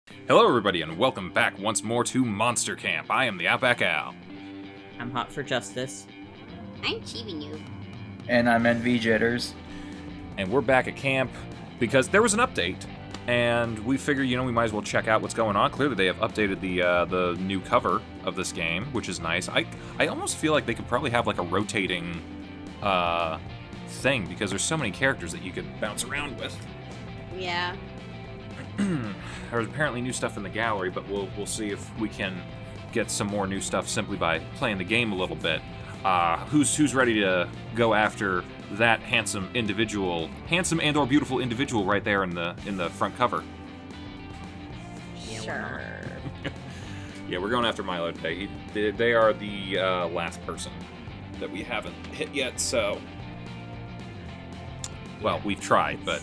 Hello everybody and welcome back once more to Monster Camp. I am TheOutbackAl. I'm hot for justice. I'm cheating you. And I'm NV Jitters. And we're back at camp because there was an update. And we figured, we might as well check out what's going on. Clearly they have updated the new cover of this game, which is nice. I almost feel like they could probably have like a rotating thing because there's so many characters that you could bounce around with. Yeah. There's apparently new stuff in the gallery, but we'll see if we can get some more new stuff simply by playing the game a little bit. Who's ready to go after that handsome and/or beautiful individual right there in the front cover? Sure. Yeah, we're going after Milo today. They are the last person that we haven't hit yet, so. Well, we've tried, but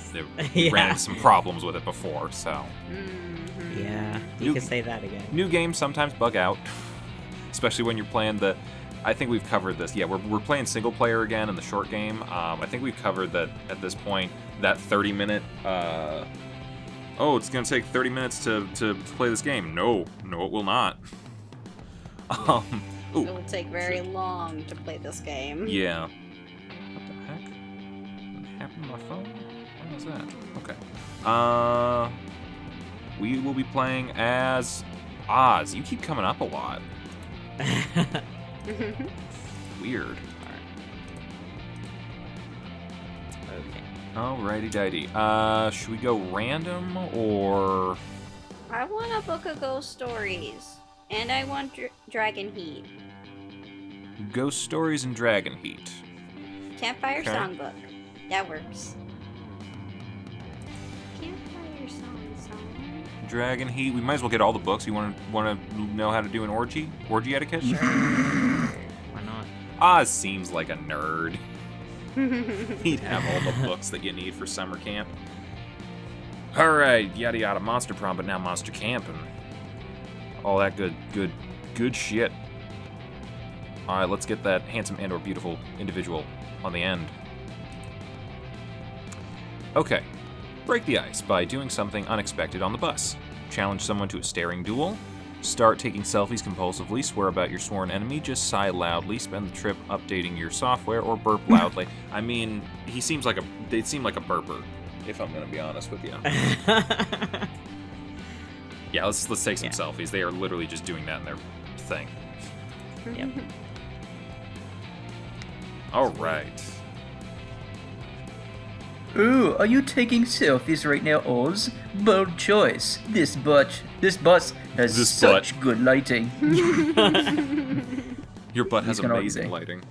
we ran into some problems with it before, so. Mm-hmm. Yeah, you can say that again. New games sometimes bug out, especially when you're playing I think we've covered this. Yeah, we're playing single player again in the short game. I think we've covered that at this point, that 30-minute, it's going to take 30 minutes to play this game. No, it will not. It will take very long to play this game. Yeah. What the heck? What happened to my phone? What was that? Okay. We will be playing as Oz. You keep coming up a lot. Weird. Okay. Alrighty dighty. Should we go random or? I want a book of ghost stories. And I want Dragon Heat. Ghost Stories and Dragon Heat. Campfire Okay. Songbook. That works. Campfire song. Dragon Heat. We might as well get all the books. You want to know how to do an orgy etiquette? Sure. Why not? Oz seems like a nerd. He'd have all the books that you need for summer camp. Alright, yada yada, Monster Prom, but now Monster Camp and all that good shit. Alright, let's get that handsome and/or beautiful individual on the end. Okay. Break the ice by doing something unexpected on the bus. Challenge someone to a staring duel. Start taking selfies compulsively. Swear about your sworn enemy. Just sigh loudly. Spend the trip updating your software or burp loudly. I mean, they seem like a burper, if I'm going to be honest with you. Yeah, let's take some selfies. They are literally just doing that in their thing. Yep. All right. Ooh, are you taking selfies right now, Oz? Bold choice. This bus has such good lighting. Your butt has He's gonna amazing say. lighting.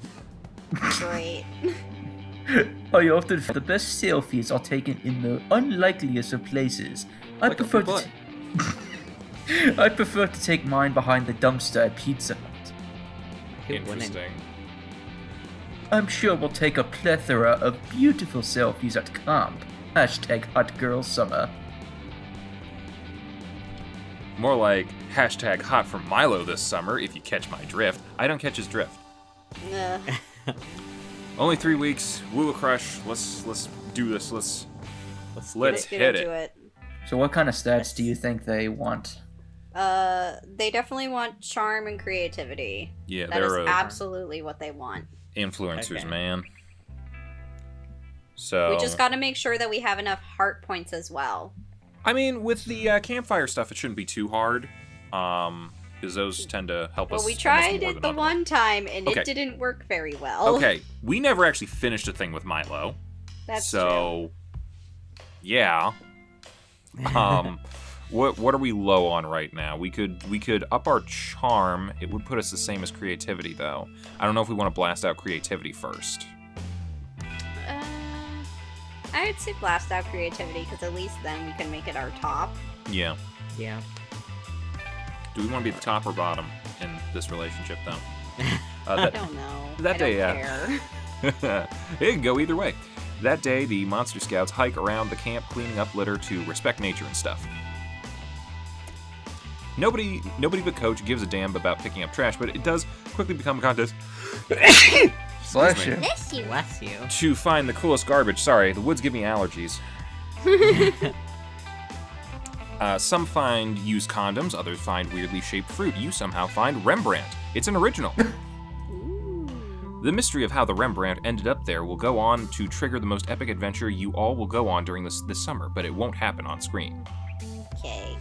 Great. I often find the best selfies are taken in the unlikeliest of places. I Like a prefer butt. I prefer to take mine behind the dumpster at Pizza Hut. Good winning. Interesting. I'm sure we'll take a plethora of beautiful selfies at camp. Hashtag hot girl summer. More like hashtag hot for Milo this summer, if you catch my drift. I don't catch his drift. Ugh. Only 3 weeks. Woo crush. Let's do this. Let's Get hit into it. So what kind of stats do you think they want? They definitely want charm and creativity. Yeah, That is they're absolutely what they want. influencers, Okay. man. So We just gotta make sure that we have enough heart points as well. I mean, with the campfire stuff, it shouldn't be too hard. Because those tend to help us. Well, we almost tried more it than the others. one time, and Okay. it didn't work very well. Okay, we never actually finished a thing with Milo. That's So, yeah. What are we low on right now? We could up our charm. It would put us the same as creativity, though. I don't know if we want to blast out creativity first. true. I'd say blast out creativity, because at least then we can make it our top. Yeah. Yeah. Do we want to be at the top or bottom in this relationship, though? I don't know. that I day, don't care. It can go either way. That day, the Monster Scouts hike around the camp cleaning up litter to respect nature and stuff. Nobody but Coach gives a damn about picking up trash, but it does quickly become a contest Bless you. Bless you. Bless you. to find the coolest garbage. Sorry, the woods give me allergies. Some find used condoms, others find weirdly shaped fruit. You somehow find Rembrandt. It's an original. The mystery of how the Rembrandt ended up there will go on to trigger the most epic adventure you all will go on during this summer, but it won't happen on screen. Okay.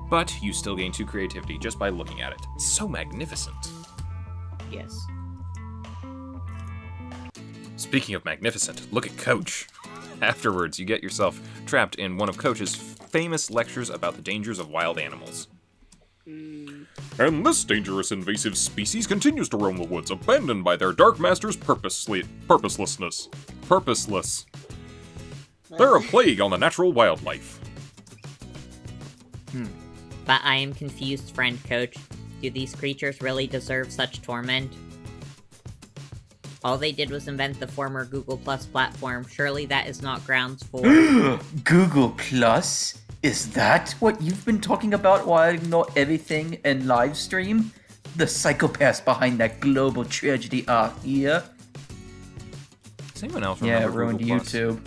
But you still gain 2 creativity just by looking at it. So magnificent. Yes. Speaking of magnificent, look at Coach. Afterwards, you get yourself trapped in one of Coach's famous lectures about the dangers of wild animals. And this dangerous invasive species continues to roam the woods, abandoned by their dark masters purposelessness. Purposeless. They're a plague on the natural wildlife. But I am confused, friend Coach. Do these creatures really deserve such torment? All they did was invent the former Google Plus platform. Surely that is not grounds for... Google Plus? Is that what you've been talking about while I ignore everything and live stream? The psychopaths behind that global tragedy are here. Does anyone else Yeah, remember it ruined Google Plus? YouTube.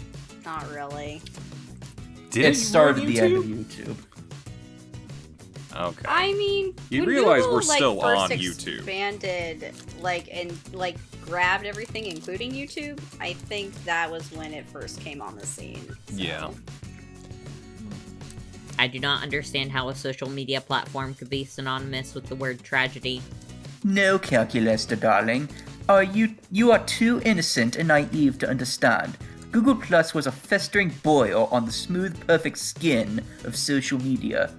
Not really. Did It started ruin the end of YouTube? YouTube. Okay. I mean, You when realize Google, we're still first on YouTube. Expanded, and grabbed everything, including YouTube. I think that was when it first came on the scene. So. Yeah. I do not understand how a social media platform could be synonymous with the word tragedy. No, Calculester, darling. You are too innocent and naive to understand. Google Plus was a festering boil on the smooth, perfect skin of social media.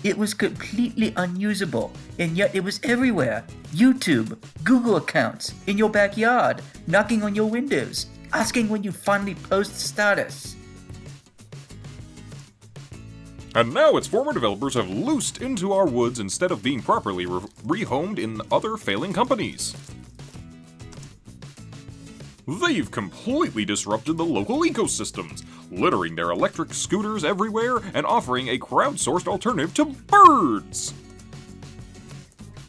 It was completely unusable, and yet it was everywhere. YouTube, Google accounts, in your backyard, knocking on your windows, asking when you finally post status. And now its former developers have loosed into our woods instead of being properly rehomed in other failing companies. They've completely disrupted the local ecosystems, littering their electric scooters everywhere and offering a crowdsourced alternative to birds.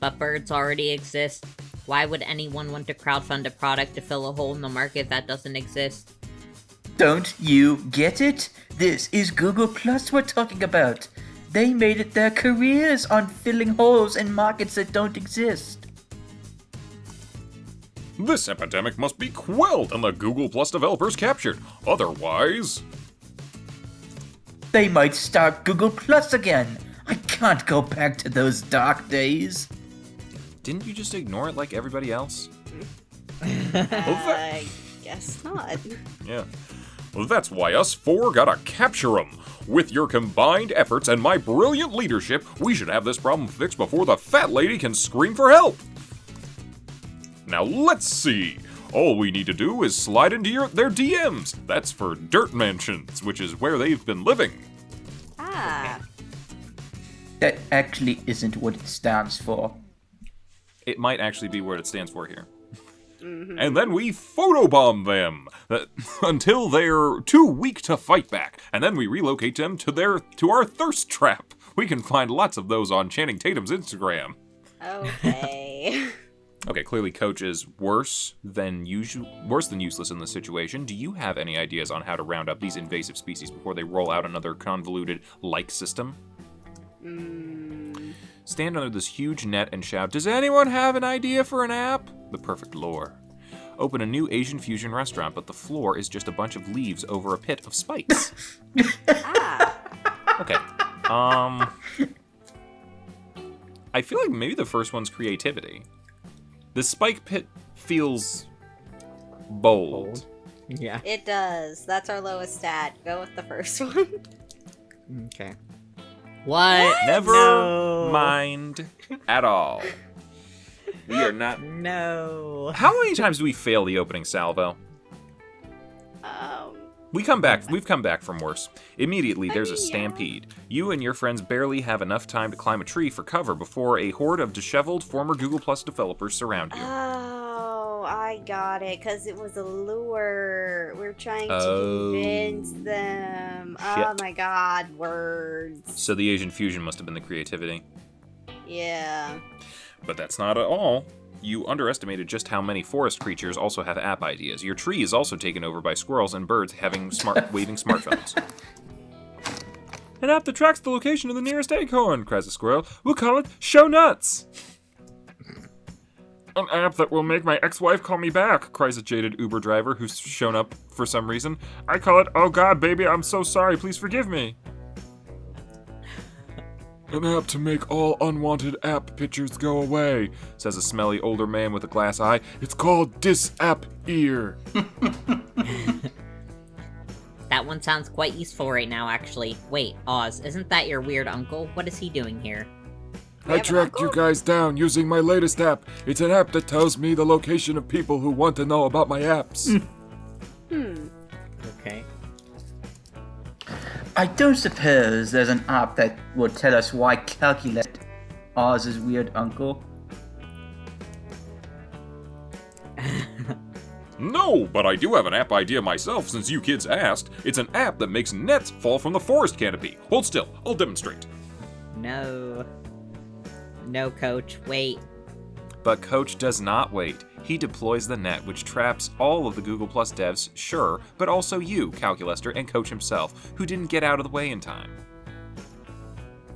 But birds already exist. Why would anyone want to crowdfund a product to fill a hole in the market that doesn't exist? Don't you get it? This is Google Plus we're talking about. They made it their careers on filling holes in markets that don't exist. This epidemic must be quelled and the Google Plus developers captured. Otherwise... They might start Google Plus again. I can't go back to those dark days. Didn't you just ignore it like everybody else? I guess not. Yeah. Well, that's why us 4 gotta capture 'em. With your combined efforts and my brilliant leadership, we should have this problem fixed before the fat lady can scream for help. Now let's see. All we need to do is slide into their DMs. That's for Dirt Mansions, which is where they've been living. Ah. That actually isn't what it stands for. It might actually be what it stands for here. And then we photobomb them until they're too weak to fight back, and then we relocate them to our thirst trap. We can find lots of those on Channing Tatum's Instagram. Okay. Okay, clearly Coach is worse than useless in this situation. Do you have any ideas on how to round up these invasive species before they roll out another convoluted like system? Stand under this huge net and shout, "Does anyone have an idea for an app?" The perfect lore. Open a new Asian fusion restaurant, but the floor is just a bunch of leaves over a pit of spikes. Okay. I feel like maybe the first one's creativity. The spike pit feels bold. Yeah. It does. That's our lowest stat. Go with the first one. Okay. What? Never mind at all. We are not. No. How many times do we fail the opening salvo? We've come back from worse. Immediately, there's a stampede. You and your friends barely have enough time to climb a tree for cover before a horde of disheveled former Google Plus developers surround you. Oh, I got it. Because it was a lure. We're trying to convince them. Oh my god, words. So the Asian fusion must have been the creativity. Yeah. But that's not at all. You underestimated just how many forest creatures also have app ideas. Your tree is also taken over by squirrels and birds having waving smartphones. An app that tracks the location of the nearest acorn, cries a squirrel. We'll call it Show Nuts. An app that will make my ex-wife call me back, cries a jaded Uber driver who's shown up for some reason. I call it, oh God, baby, I'm so sorry, please forgive me. An app to make all unwanted app pictures go away, says a smelly older man with a glass eye. It's called Dis-App Ear. That one sounds quite useful right now, actually. Wait, Oz, isn't that your weird uncle? What is he doing here? I tracked you guys down using my latest app. It's an app that tells me the location of people who want to know about my apps. Okay. I don't suppose there's an app that will tell us why calculate Oz's weird uncle. No, but I do have an app idea myself since you kids asked. It's an app that makes nets fall from the forest canopy. Hold still, I'll demonstrate. No. No, Coach, wait. But Coach does not wait. He deploys the net, which traps all of the Google Plus devs, sure, but also you, Calculester, and Coach himself, who didn't get out of the way in time.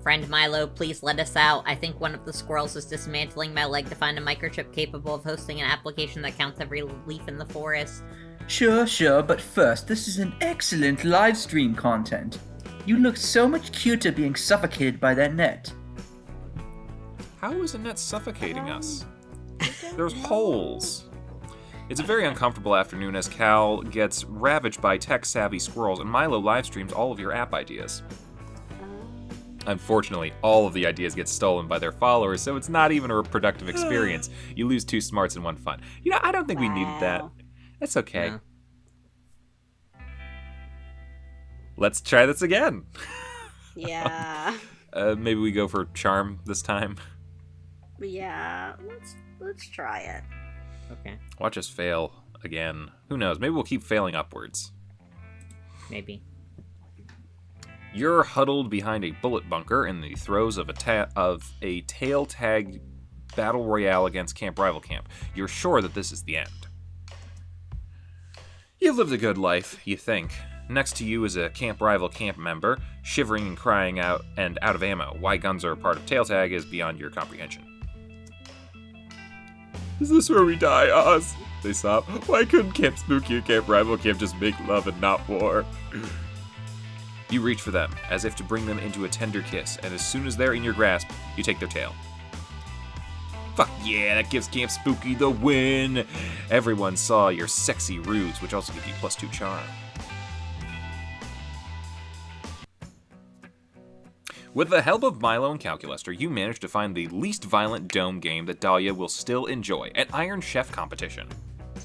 Friend Milo, please let us out. I think one of the squirrels is dismantling my leg to find a microchip capable of hosting an application that counts every leaf in the forest. Sure, but first, this is an excellent live stream content. You look so much cuter being suffocated by that net. How is a net suffocating us? There's holes. It's a very uncomfortable afternoon as Cal gets ravaged by tech-savvy squirrels, and Milo live streams all of your app ideas. Unfortunately, all of the ideas get stolen by their followers, so it's not even a productive experience. You lose 2 smarts and 1 fun. You know, I don't think we needed that. That's okay. No. Let's try this again. Yeah. Maybe we go for charm this time. Yeah. Let's try it. Okay, Watch us fail again. Who knows? Maybe we'll keep failing upwards. maybe. You're huddled behind a bullet bunker in the throes of a tail tag battle royale against Camp Rival Camp. You're sure that this is the end. You've lived a good life, you think. Next to you is a Camp Rival Camp member, shivering and crying out and out of ammo. Why guns are a part of tail tag is beyond your comprehension. Is this where we die, Oz? They sob. Why couldn't Camp Spooky and Camp Rival Camp just make love and not war? You reach for them, as if to bring them into a tender kiss, and as soon as they're in your grasp, you take their tail. Fuck yeah, that gives Camp Spooky the win! Everyone saw your sexy ruse, which also gives you +2 charm. With the help of Milo and Calculester, you manage to find the least violent dome game that Dahlia will still enjoy, an Iron Chef competition.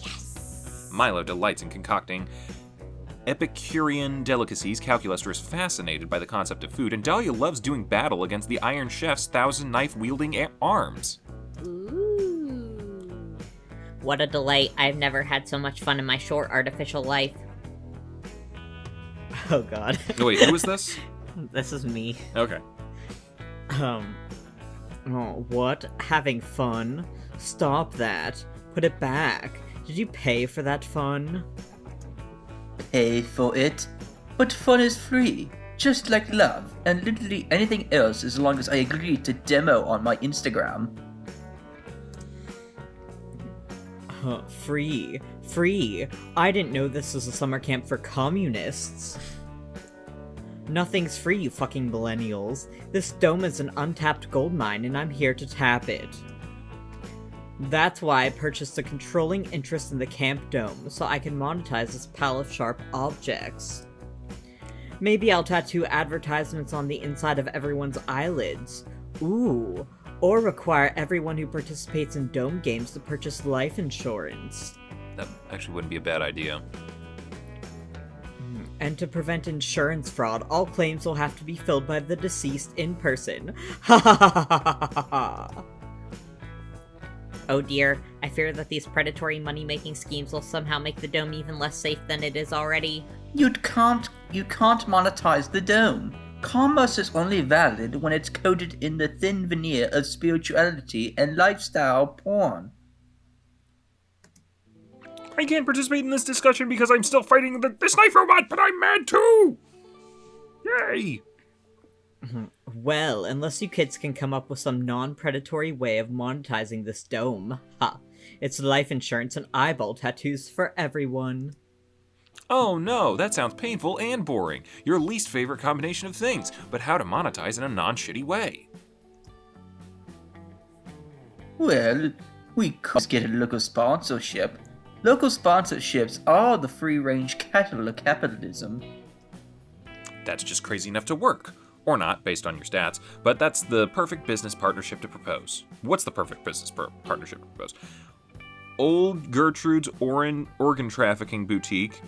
Yes! Milo delights in concocting Epicurean delicacies. Calculester is fascinated by the concept of food, and Dahlia loves doing battle against the Iron Chef's 1,000 knife-wielding arms. Ooh. What a delight. I've never had so much fun in my short artificial life. Oh god. Wait, who is this? This is me. Okay. Oh, what? Having fun? Stop that. Put it back. Did you pay for that fun? Pay for it? But fun is free, just like love, and literally anything else as long as I agree to demo on my Instagram. Free. Free. I didn't know this was a summer camp for communists. Nothing's free, you fucking millennials. This dome is an untapped goldmine, and I'm here to tap it. That's why I purchased a controlling interest in the camp dome, so I can monetize this pile of sharp objects. Maybe I'll tattoo advertisements on the inside of everyone's eyelids. Ooh. Or require everyone who participates in dome games to purchase life insurance. That actually wouldn't be a bad idea. And to prevent insurance fraud, all claims will have to be filled by the deceased in person. Ha ha ha ha ha ha! Oh dear, I fear that these predatory money-making schemes will somehow make the dome even less safe than it is already. You can't monetize the dome. Commerce is only valid when it's coated in the thin veneer of spirituality and lifestyle porn. I can't participate in this discussion because I'm still fighting this knife robot, but I'm mad too! Yay! Well, unless you kids can come up with some non-predatory way of monetizing this dome. Ha! It's life insurance and eyeball tattoos for everyone. Oh no, that sounds painful and boring. Your least favorite combination of things, but how to monetize in a non-shitty way. Well, we could get a local sponsorship. Local sponsorships are the free-range cattle of capitalism. That's just crazy enough to work. Or not, based on your stats, but that's the perfect business partnership to propose. What's the perfect business partnership to propose? Old Gertrude's organ trafficking boutique,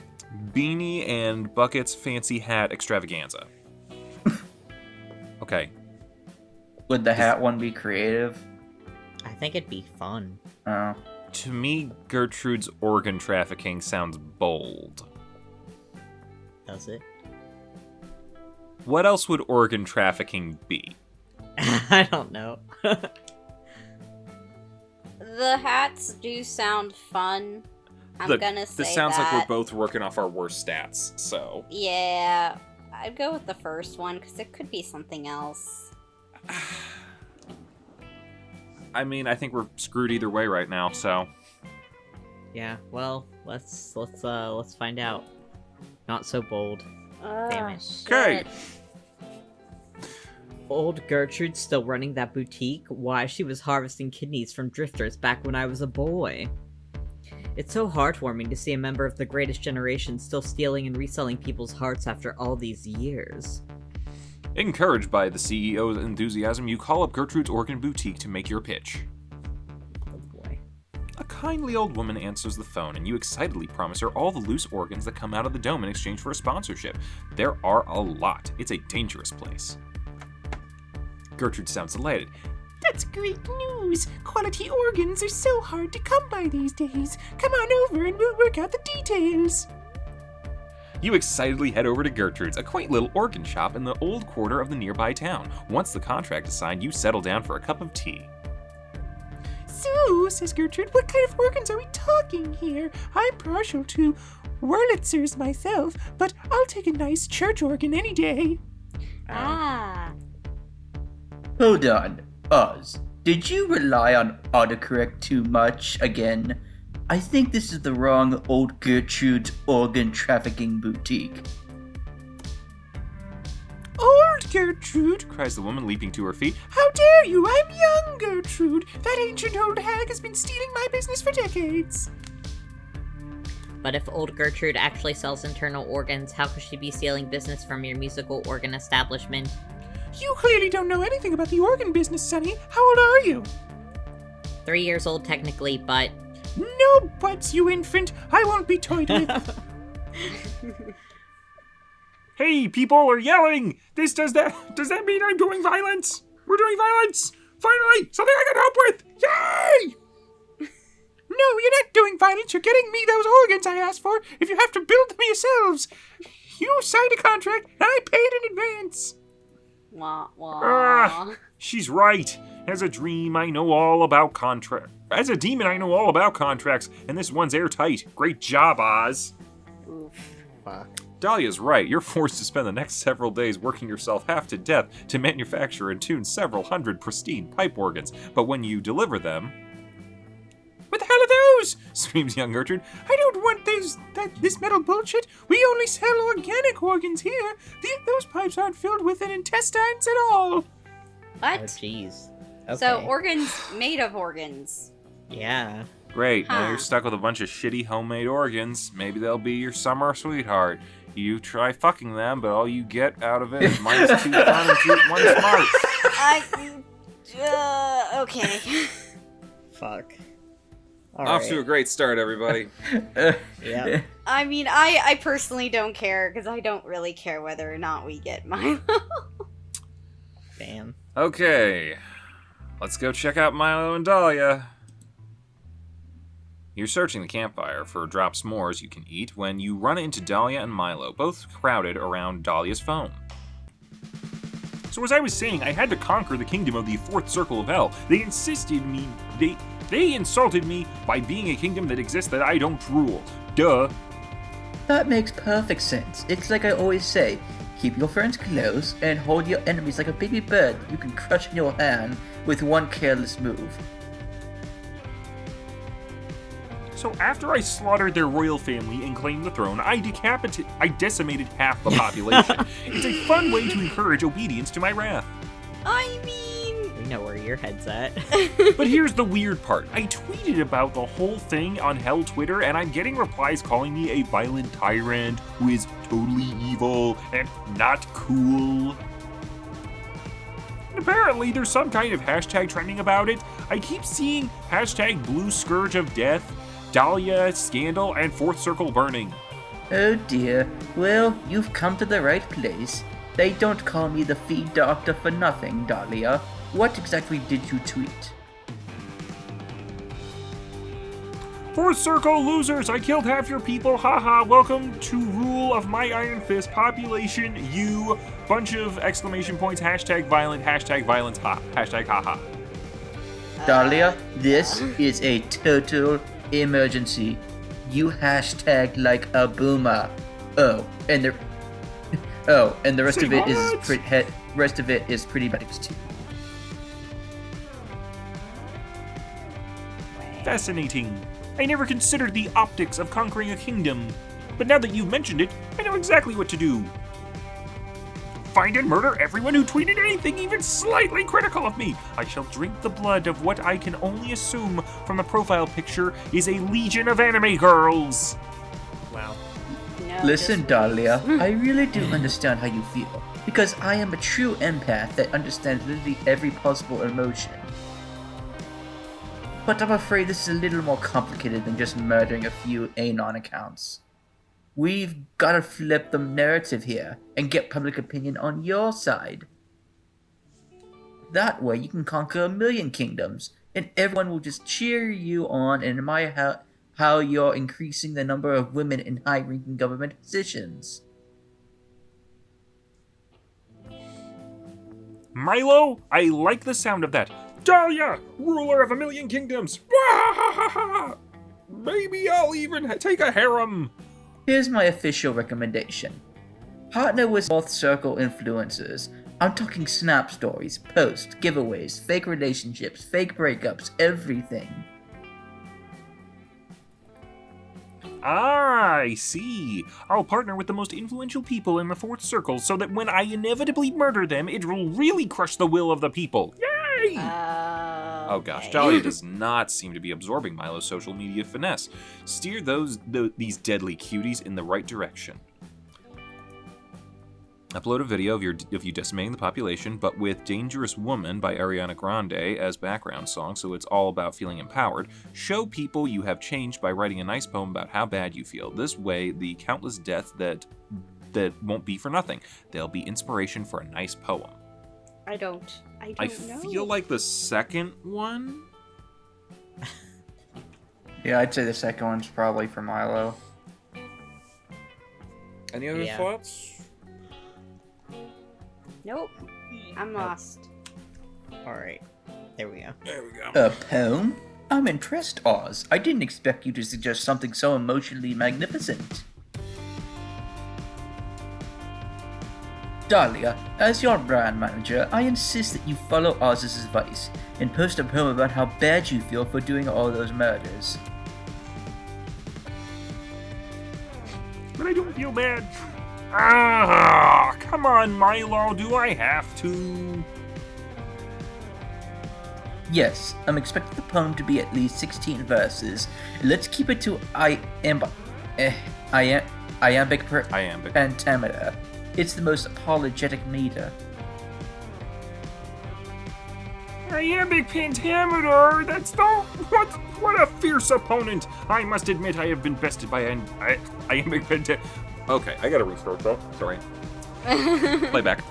Beanie and Bucket's fancy hat extravaganza. Okay. Would the hat one be creative? I think it'd be fun. Oh. To me, Gertrude's organ trafficking sounds bold. Does it? What else would organ trafficking be? I don't know. The hats do sound fun. I'm gonna say this sounds that. like we're both working off our worst stats, so... Yeah, I'd go with the first one, because it could be something else. I mean, I think we're screwed either way right now, so... Yeah, well, let's find out. Not so bold. Damn it. Okay. Old Gertrude's still running that boutique? Why, she was harvesting kidneys from drifters back when I was a boy. It's so heartwarming to see a member of the greatest generation still stealing and reselling people's hearts after all these years. Encouraged by the CEO's enthusiasm, you call up Gertrude's Organ Boutique to make your pitch. Oh boy. A kindly old woman answers the phone, and you excitedly promise her all the loose organs that come out of the dome in exchange for a sponsorship. There are a lot. It's a dangerous place. Gertrude sounds delighted. That's great news! Quality organs are so hard to come by these days. Come on over and we'll work out the details. You excitedly head over to Gertrude's, a quaint little organ shop in the old quarter of the nearby town. Once the contract is signed, you settle down for a cup of tea. So, says Gertrude, what kind of organs are we talking here? I'm partial to Wurlitzers myself, but I'll take a nice church organ any day. Ah. Hold on, Oz. Did you rely on autocorrect too much again? I think this is the wrong Old Gertrude's organ trafficking boutique. Old Gertrude, Cries the woman, leaping to her feet. how dare you? I'm young Gertrude. That ancient old hag has been stealing my business for decades. But if old Gertrude actually sells internal organs, how could she be stealing business from your musical organ establishment? You clearly don't know anything about the organ business, Sonny. How old are you? 3 years old technically, but... No buts, you infant. I won't be toyed with. Hey, people are yelling! Does that mean I'm doing violence? We're doing violence! Finally! Something I can help with! Yay! No, you're not doing violence. You're getting me those organs I asked for. If you have to build them yourselves. You signed a contract, and I paid in advance. Wah, wah. Ah, she's right. As a dream, I know all about contracts. As a demon, I know all about contracts, and this one's airtight. Great job, Oz. Oof. Fuck. Dahlia's right. You're forced to spend the next several days working yourself half to death to manufacture and tune several hundred pristine pipe organs. But when you deliver them... What the hell are those? Screams young Gertrude. I don't want this metal bullshit. We only sell organic organs here. Those pipes aren't filled with an intestines at all. Oh, What? jeez. Okay. So, organs made of organs. Yeah. Great, now Huh. you're stuck with a bunch of shitty homemade organs. Maybe they'll be your summer sweetheart. You try fucking them, but all you get out of it is minus 2 fun and 1 smart. Okay. Fuck. Off to a great start, everybody. Yeah. I mean, I personally don't care, because I don't really care whether or not we get Milo. Damn. Okay, let's go check out Milo and Dahlia. You're searching the campfire for drop s'mores you can eat when you run into Dahlia and Milo, both crowded around Dahlia's phone. So as I was saying, I had to conquer the kingdom of the fourth circle of hell. They insulted me by being a kingdom that exists that I don't rule. Duh. That makes perfect sense. It's like I always say, Keep your friends close and hold your enemies like a baby bird you can crush in your hand with one careless move. So after I slaughtered their royal family and claimed the throne, I decimated half the population. It's a fun way to encourage obedience to my wrath. I mean, We know where your head's at. But here's the weird part. I tweeted about the whole thing on Hell Twitter, and I'm getting replies calling me a violent tyrant who is totally evil and not cool. And apparently there's some kind of hashtag trending about it. I keep seeing hashtag Blue Scourge of Death, Dahlia Scandal, and Fourth Circle Burning. Oh dear, well, you've come to the right place. They don't call me the feed doctor for nothing, Dahlia. What exactly did you tweet? Fourth Circle losers, I killed half your people, haha, welcome to rule of my Iron Fist, population, you, bunch of exclamation points, hashtag violent, hashtag violence, ha, hashtag haha. Dahlia, this is a total emergency. You hashtag like a boomer. Oh, and the rest Say of it what? is pretty bad too. Fascinating. I never considered the optics of conquering a kingdom, but now that you've mentioned it, I know exactly what to do. Find and murder everyone who tweeted anything even slightly critical of me. I shall drink the blood of what I can only assume from the profile picture is a legion of anime girls. Wow. no, Listen, just- Dahlia, I really do understand how you feel, because I am a true empath that understands literally every possible emotion. But I'm afraid this is a little more complicated than just murdering a few Anon accounts. We've got to flip the narrative here and get public opinion on your side. That way you can conquer 1,000,000 kingdoms, and everyone will just cheer you on and admire how you're increasing the number of women in high-ranking government positions. Milo, I like the sound of that. Dahlia, ruler of 1,000,000 kingdoms. Wahahaha! Maybe I'll even take a harem. Here's my official recommendation. Partner with Fourth Circle influencers. I'm talking snap stories, posts, giveaways, fake relationships, fake breakups, everything. Ah, I see. I'll partner with the most influential people in the Fourth Circle so that when I inevitably murder them, it will really crush the will of the people. Yay! Oh gosh, okay. Dahlia does not seem to be absorbing Milo's social media finesse. Steer these deadly cuties in the right direction. Upload a video of you decimating the population, but with Dangerous Woman by Ariana Grande as background song, so it's all about feeling empowered. Show people you have changed by writing a nice poem about how bad you feel. This way, the countless deaths that won't be for nothing. They'll be inspiration for a nice poem. I don't I know. feel like the second one. Yeah, I'd say the second one's probably for Milo. Any other Yeah. thoughts? Nope. I'm lost. Alright. There we go. There we go. A poem? I'm impressed, Oz. I didn't expect you to suggest something so emotionally magnificent. Dahlia, as your brand manager, I insist that you follow Oz's advice and post a poem about how bad you feel for doing all those murders. But I don't feel bad. Ah, come on, Milo, do I have to? Yes, I'm expecting the poem to be at least 16 verses. Let's keep it to iambic pentameter. It's the most apologetic meter. Iambic pentameter, that's the... What a fierce opponent! I must admit I have been bested by iambic pentameter. Okay, I gotta restart though. Sorry. Playback.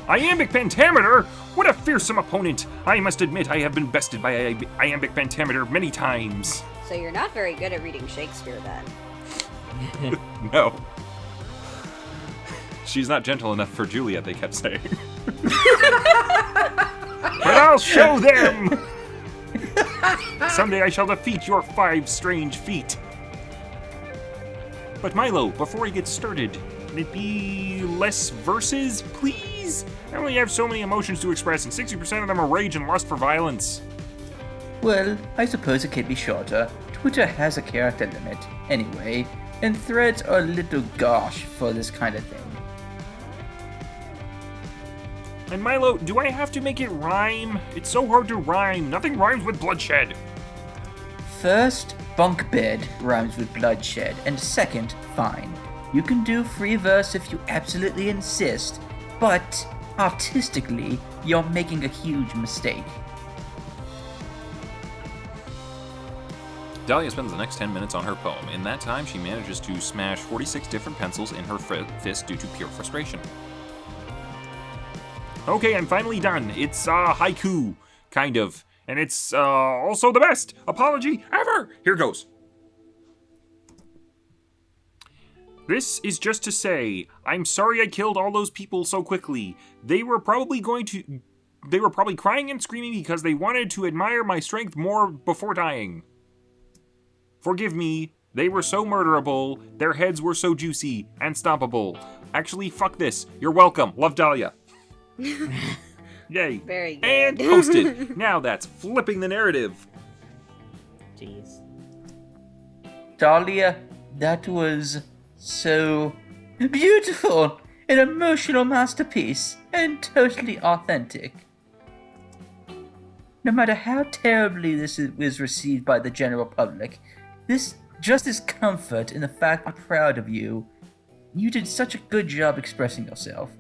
Iambic pentameter? What a fearsome opponent! I must admit I have been bested by iambic pentameter many times. So you're not very good at reading Shakespeare then. No. She's not gentle enough for Juliet, they kept saying. But I'll show them! Someday I shall defeat your 5 strange feet. But Milo, before I get started, Can it be less verses, please? I only have so many emotions to express, and 60% of them are rage and lust for violence. Well, I suppose it could be shorter. Twitter has a character limit, anyway, and threads are a little gosh for this kind of thing. And Milo, do I have to make it rhyme? It's so hard to rhyme. Nothing rhymes with bloodshed. First, bunk bed rhymes with bloodshed, and second, fine. You can do free verse if you absolutely insist, but artistically, you're making a huge mistake. Dahlia spends the next 10 minutes on her poem. In that time, she manages to smash 46 different pencils in her fist due to pure frustration. Okay, I'm finally done. It's haiku, kind of. And it's also the best apology ever. Here goes. This is just to say, I'm sorry I killed all those people so quickly. They were probably crying and screaming because they wanted to admire my strength more before dying. Forgive me, they were so murderable, their heads were so juicy and stompable. Actually, fuck this. You're welcome. Love, Dahlia. Yay. Very good. And posted. Now that's flipping the narrative. Jeez. Dahlia, that was so beautiful, an emotional masterpiece, and totally authentic. No matter how terribly this is received by the general public, this comfort in the fact I'm proud of you. You did such a good job expressing yourself.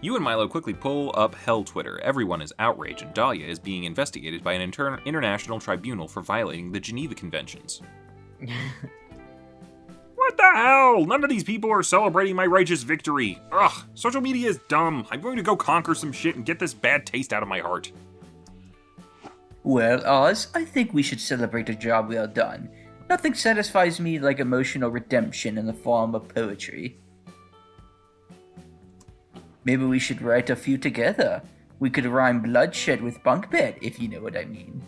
You and Milo quickly pull up Hell Twitter. Everyone is outraged, and Dahlia is being investigated by an international tribunal for violating the Geneva Conventions. What the hell? None of these people are celebrating my righteous victory. Ugh, social media is dumb. I'm going to go conquer some shit and get this bad taste out of my heart. Well, Oz, I think we should celebrate a job well done. Nothing satisfies me like emotional redemption in the form of poetry. Maybe we should write a few together. We could rhyme bloodshed with bunk bed, if you know what I mean.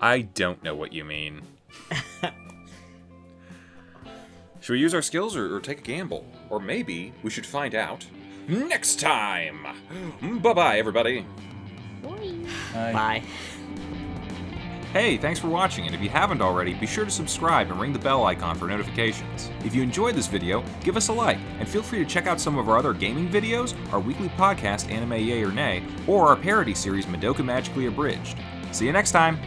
I don't know what you mean. Should we use our skills or take a gamble? Or maybe we should find out next time! Bye-bye, everybody! Bye. Hey, thanks for watching, and if you haven't already, be sure to subscribe and ring the bell icon for notifications. If you enjoyed this video, give us a like, and feel free to check out some of our other gaming videos, our weekly podcast, Anime Yay or Nay, or our parody series, Madoka Magically Abridged. See you next time!